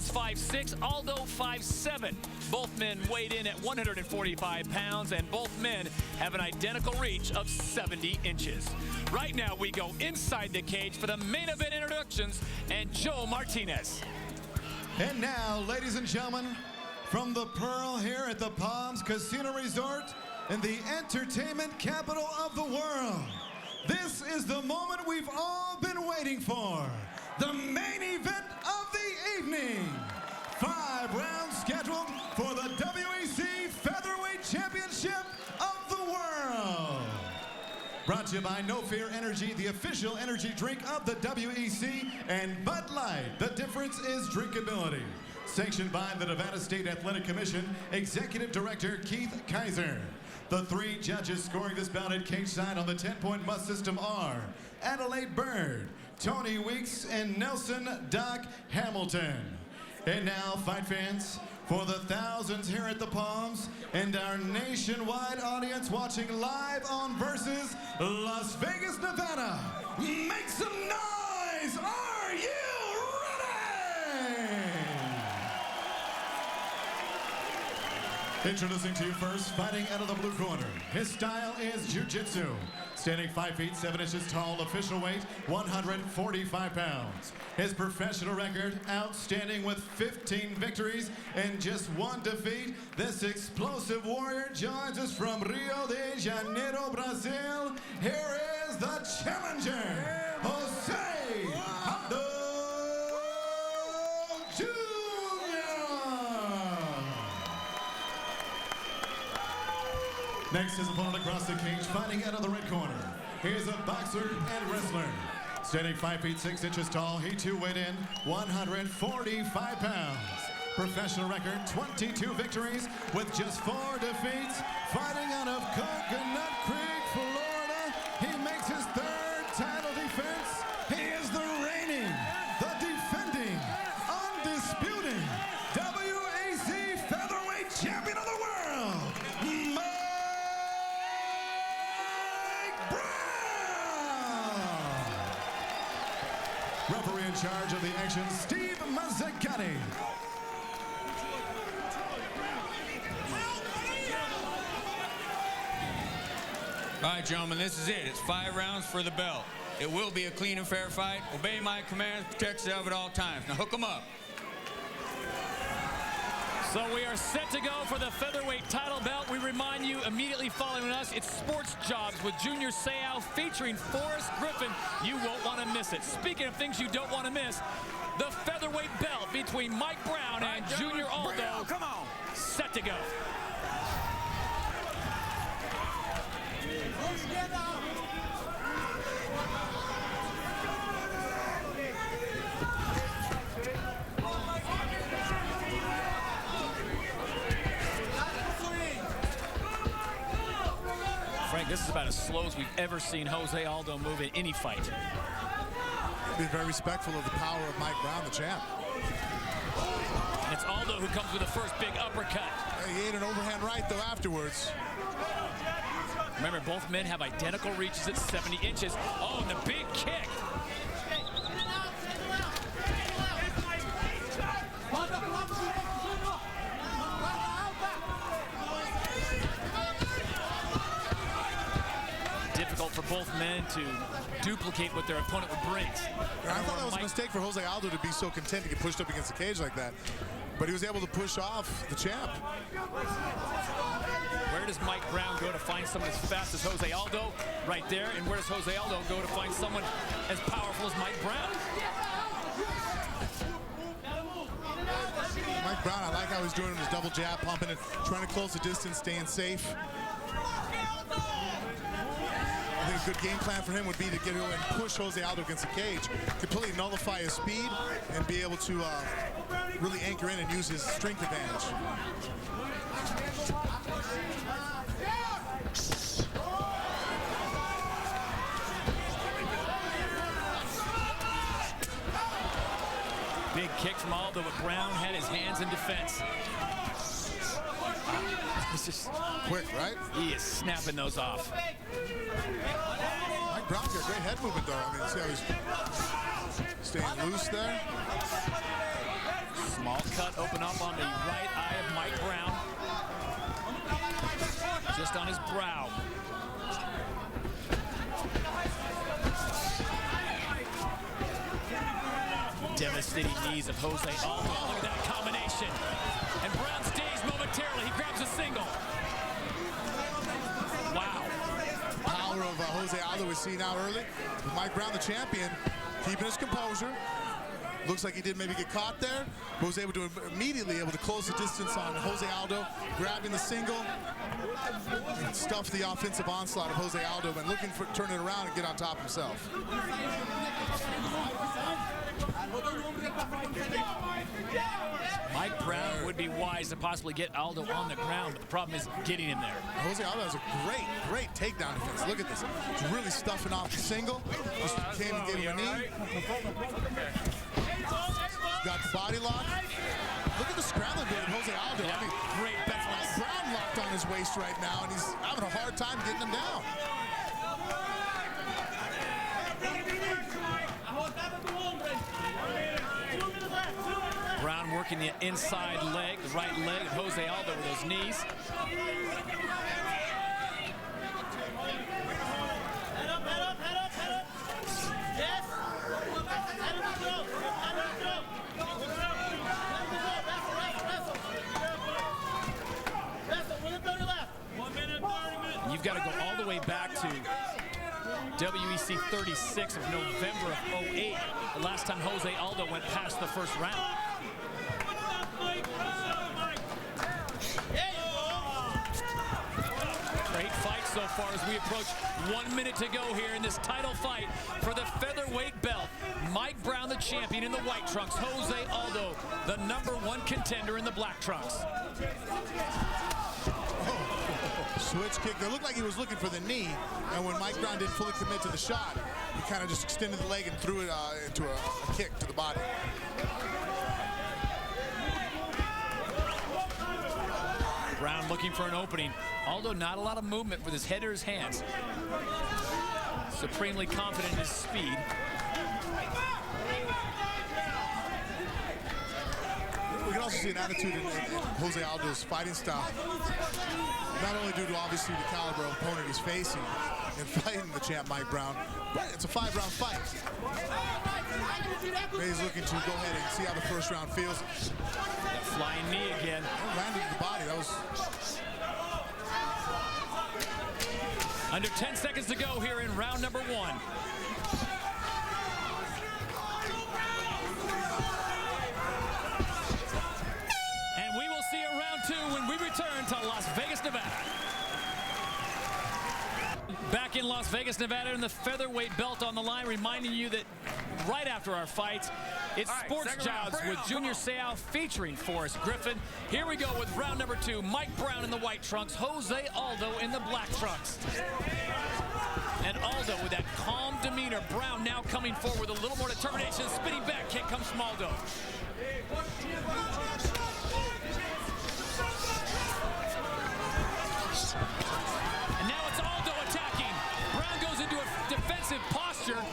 is 5'6", Aldo 5'7". Both men weighed in at 145 pounds, and both men have an identical reach of 70 inches. Right now, we go inside the cage for the main event introductions and Joe Martinez. And now, ladies and gentlemen, from the Pearl here at the Palms Casino Resort in the entertainment capital of the world, this is the moment we've all been waiting for. The main event of the evening. 5 rounds scheduled for the WEC Featherweight Championship of the world. Brought to you by No Fear Energy, the official energy drink of the WEC, and Bud Light. The difference is drinkability. Sanctioned by the Nevada State Athletic Commission, Executive Director Keith Kaiser. The 3 judges scoring this bout at cage side on the 10-point must system are Adelaide Bird, Tony Weeks, and Nelson Doc Hamilton. And now, fight fans, for the thousands here at the Palms and our nationwide audience watching live on Versus Las Vegas, Nevada, make some noise! Are you ready? Introducing to you first, fighting out of the blue corner. His style is jiu-jitsu. Standing 5 feet 7 inches tall, official weight 145 pounds. His professional record, outstanding with 15 victories and just 1 defeat. This explosive warrior joins us from Rio de Janeiro, Brazil. Here is the challenger, Jose Waldo Next, his opponent across the cage, fighting out of the red corner. Here's a boxer and wrestler. Standing 5 feet 6 inches tall, he too weighed in 145 pounds. Professional record, 22 victories with just 4 defeats. Fighting out of Coconut Creek, Florida. He makes his 3rd title defense. He is the reigning, the defending, undisputed WEC Featherweight Champion of the world, referee in charge of the action, Steve Mazzagatti. All right, gentlemen, this is it. It's 5 rounds for the belt. It will be a clean and fair fight. Obey my commands, protect yourself at all times. Now hook them up. So we are set to go for the featherweight title belt. We remind you immediately following us, it's Sports Jobs with Junior Seau featuring Forrest Griffin. You won't want to miss it. Speaking of things you don't want to miss, the featherweight belt between Mike Brown and Junior Aldo. Come on. Set to go. Frank, this is about as slow as we've ever seen Jose Aldo move in any fight. Been very respectful of the power of Mike Brown, the champ. And it's Aldo who comes with the first big uppercut. He ate an overhand right, though, afterwards. Remember, both men have identical reaches at 70 inches. Oh, and the big kick. Difficult for both men to duplicate what their opponent would bring. I thought that was a mistake for Jose Aldo to be so content to get pushed up against the cage like that. But he was able to push off the champ. Where does Mike Brown go to find someone as fast as Jose Aldo? Right there. And where does Jose Aldo go to find someone as powerful as Mike Brown? Mike Brown, I like how he's doing his double jab, pumping it, trying to close the distance, staying safe. I think a good game plan for him would be to get in and push Jose Aldo against the cage, completely nullify his speed, and be able to really anchor in and use his strength advantage. Big kick from Aldo, but Brown had his hands in defense. It's just quick, right? He is snapping those off. Mike Brown's got great head movement, though. I mean, see how he's staying loose there? Small All cut open up on the right eye of Mike Brown. Just on his brow. Devastating knees of Jose Aldo. Look at that combination. And Brown's dazed momentarily. He grabs a single. Wow. Power of Jose Aldo was seen out early. With Mike Brown, the champion, keeping his composure. Looks like he did maybe get caught there, but was able to immediately close the distance on Jose Aldo, grabbing the single, and stuff the offensive onslaught of Jose Aldo, and looking for turn it around and get on top himself. Mike Brown would be wise to possibly get Aldo on the ground, but the problem is getting him there. Jose Aldo has a great takedown defense. Look at this. He's really stuffing off the single. Just came and gave him a knee. Got the body lock. Look at the scrambling bit of Jose Aldo. Yeah, I mean, great balance. Brown locked on his waist right now, and he's having a hard time getting him down. Brown working the inside leg, the right leg of Jose Aldo with those knees. You've got to go all the way back to WEC 36 of November of 08, the last time Jose Aldo went past the first round. Great fight so far as we approach 1 minute to go here in this title fight for the featherweight belt. Mike Brown, the champion in the white trunks. Jose Aldo, the #1 contender in the black trunks. Switch kick. It looked like he was looking for the knee, and when Mike Brown didn't fully commit to the shot, he kind of just extended the leg and threw it into a kick to the body. Brown looking for an opening. Aldo not a lot of movement with his head or his hands. Supremely confident in his speed. We can also see an attitude in Jose Aldo's fighting style. Not only due to obviously the caliber of opponent he's facing in fighting the champ Mike Brown, but it's a 5-round fight. He's looking to go ahead and see how the first round feels. That flying knee again. Landed to the body. That was under 10 seconds to go here in round #1. And we will see a round 2 when we return to Las Vegas, Nevada. Back in Las Vegas, Nevada, and the featherweight belt on the line, reminding you that right after our fights, it's Sports Jobs with Junior Seau featuring Forrest Griffin. Here we go with round #2. Mike Brown in the white trunks, Jose Aldo in the black trunks. And Aldo with that calm demeanor. Brown now coming forward with a little more determination. Spinning back kick comes from Aldo. And now it's Aldo attacking. Brown goes into a defensive posture.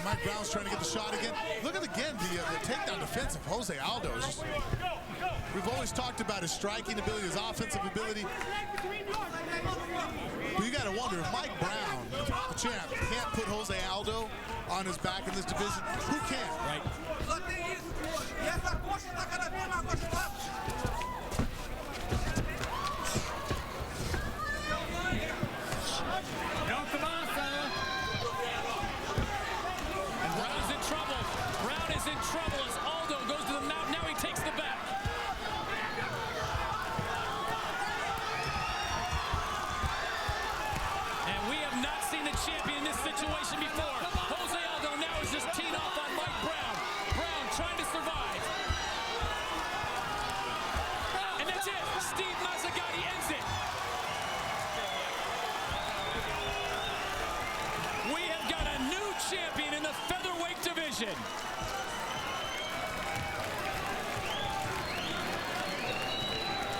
Mike Brown's trying to get the shot again. Look at again the takedown defense of Jose Aldo. We've always talked about his striking ability, his offensive ability. But you got to wonder if Mike Brown, the champ, can't put Jose Aldo on his back in this division, who can? Right. And Brown's in trouble. Brown is in trouble as Aldo goes to the mount. Now he takes the back. And we have not seen the champion in this situation before. Jose Aldo now is just teeing off on Mike Brown. Brown trying to survive. And that's it. Steve Mazzagatti ends it. We have got a new champion in the featherweight division.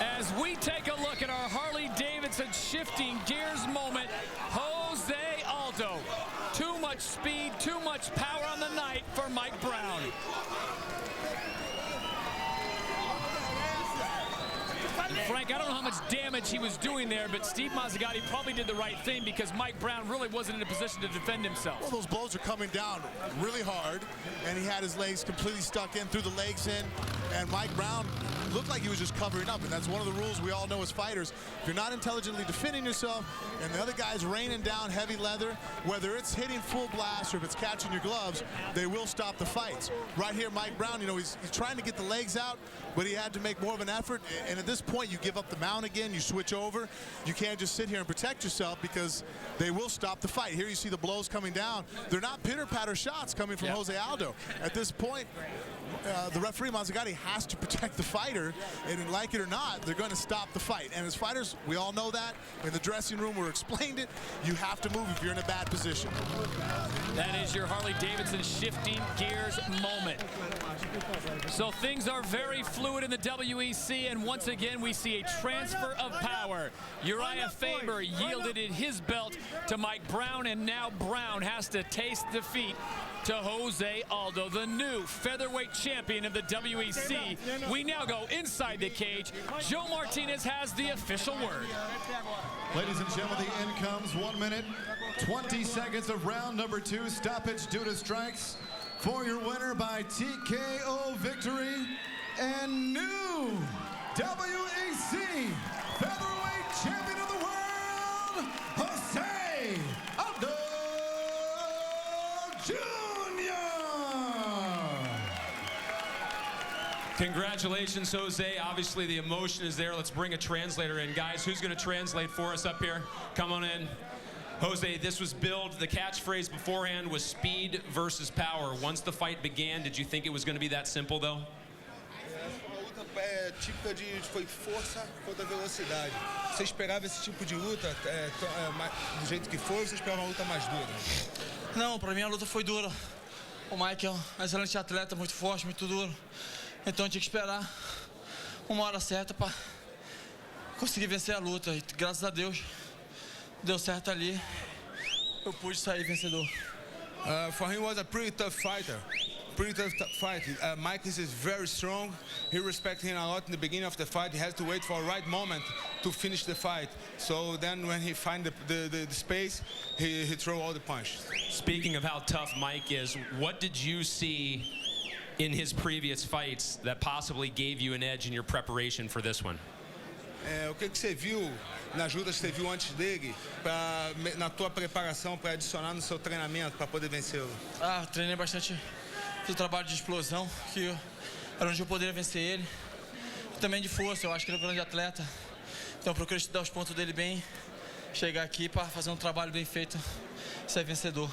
As we take a look at our Harley-Davidson shifting gears moment, Jose Aldo. Too much speed, too much power on the night for Mike Brown. Frank, I don't know how much damage he was doing there, but Steve Mazzagatti probably did the right thing because Mike Brown really wasn't in a position to defend himself. Well, those blows are coming down really hard, and he had his legs completely stuck in, threw the legs in, and Mike Brown looked like he was just covering up, and that's one of the rules we all know as fighters. If you're not intelligently defending yourself and the other guy's raining down heavy leather, whether it's hitting full blast or if it's catching your gloves, they will stop the fights. Right here, Mike Brown, you know, he's trying to get the legs out, but he had to make more of an effort, and at this point, you give up the mount again, you switch over. You can't just sit here and protect yourself because they will stop the fight. Here you see the blows coming down. They're not pitter-patter shots coming from Jose Aldo. At this point, the referee, Mazzagatti, has to protect the fighter, and like it or not, they're going to stop the fight. And as fighters, we all know that. In the dressing room, we're explained it. You have to move if you're in a bad position. That is your Harley-Davidson shifting gears moment. So things are very fluid in the WEC, and once again, we see a transfer of power. Uriah Faber yielded his belt to Mike Brown, and now Brown has to taste defeat to Jose Aldo, the new featherweight champion of the WEC. We now go inside the cage. Joe Martinez has the official word. Ladies and gentlemen, the end comes 1 minute, 20 seconds of round number 2. Stoppage due to strikes for your winner by TKO victory and new WEC featherweight champion of the world, Jose Aldo Jr. Congratulations, Jose. Obviously, the emotion is there. Let's bring a translator in. Guys, who's going to translate for us up here? Come on in. Jose, this was billed. The catchphrase beforehand was speed versus power. Once the fight began, did you think it was going to be that simple, though? A luta típica foi força contra velocidade. Você esperava esse tipo de luta do jeito que foi, ou você esperava uma luta mais dura? Não, para mim a luta foi dura. O Mike é um excelente atleta, muito forte, muito duro. Então eu tinha que esperar uma hora certa para conseguir vencer a luta. E graças a Deus deu certo ali. Eu pude sair vencedor. For him was a pretty tough fighter. Pretty tough fight. Mike is very strong. He respects him a lot in the beginning of the fight. He has to wait for the right moment to finish the fight. So then when he finds the space, he throws all the punches. Speaking of how tough Mike is, what did you see in his previous fights that possibly gave you an edge in your preparation for this one? O que você viu nas lutas que você viu antes dele, na tua preparação para adicionar no seu treinamento para poder vencê-lo? Treinei bastante, fiz o trabalho de explosão, que era onde eu poderia vencer ele. E também de força, eu acho que ele é um grande atleta. Então eu procurei estudar os pontos dele bem, chegar aqui para fazer um trabalho bem feito e sair vencedor.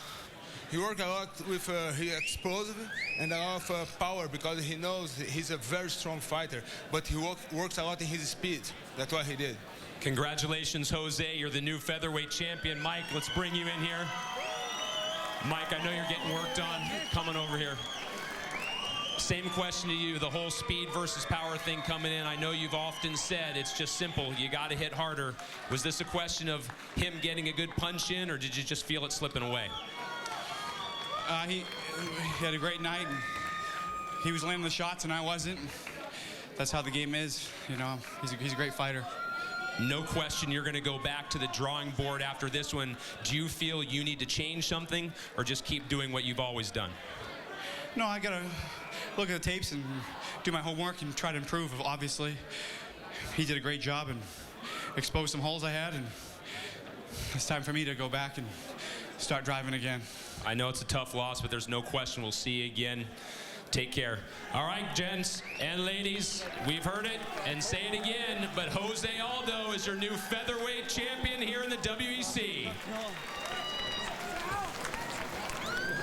He worked a lot with his explosive and a lot of power because he knows he's a very strong fighter, but he works a lot in his speed. That's what he did. Congratulations, Jose. You're the new featherweight champion. Mike, let's bring you in here. Mike, I know you're getting worked on. Coming over here. Same question to you, the whole speed versus power thing coming in. I know you've often said it's just simple. You got to hit harder. Was this a question of him getting a good punch in, or did you just feel it slipping away? He had a great night, and he was landing the shots, and I wasn't. That's how the game is, you know. He's a great fighter. No question you're going to go back to the drawing board after this one. Do you feel you need to change something, or just keep doing what you've always done? No, I got to look at the tapes and do my homework and try to improve, obviously. He did a great job and exposed some holes I had, and it's time for me to go back and start driving again. I know it's a tough loss, but there's no question we'll see you again. Take care. All right, gents and ladies, we've heard it and say it again, but Jose Aldo is your new featherweight champion here in the WEC.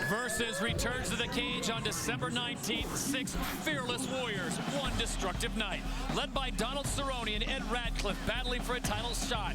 Versus returns to the cage on December 19th. 6 fearless warriors, 1 destructive night. Led by Donald Cerrone and Ed Radcliffe battling for a title shot.